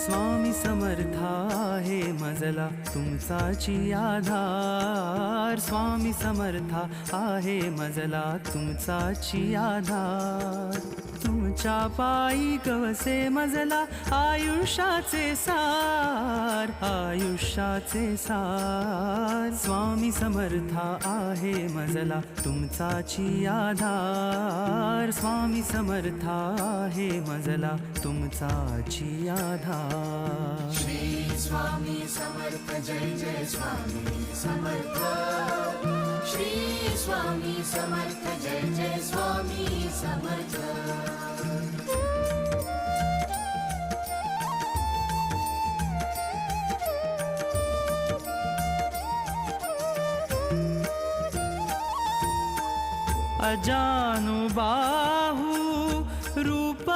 स्वामी समर्था आहे मजला तुमचाची आधार। स्वामी समर्था आहे मजला तुमचाची आधार। तुमच्या पायी गवसे मजला आयुष्याचे सार, आयुष्याचे सार। स्वामी समर्था आहे मजला तुमचाची आधार। स्वामी समर्था आहे मजला तुमचाची आधार। श्री स्वामी समर्थ जय जय स्वामी समर्थ। श्री स्वामी समर्थ जय जय स्वामी समर्थ। अजानुबाहु रूप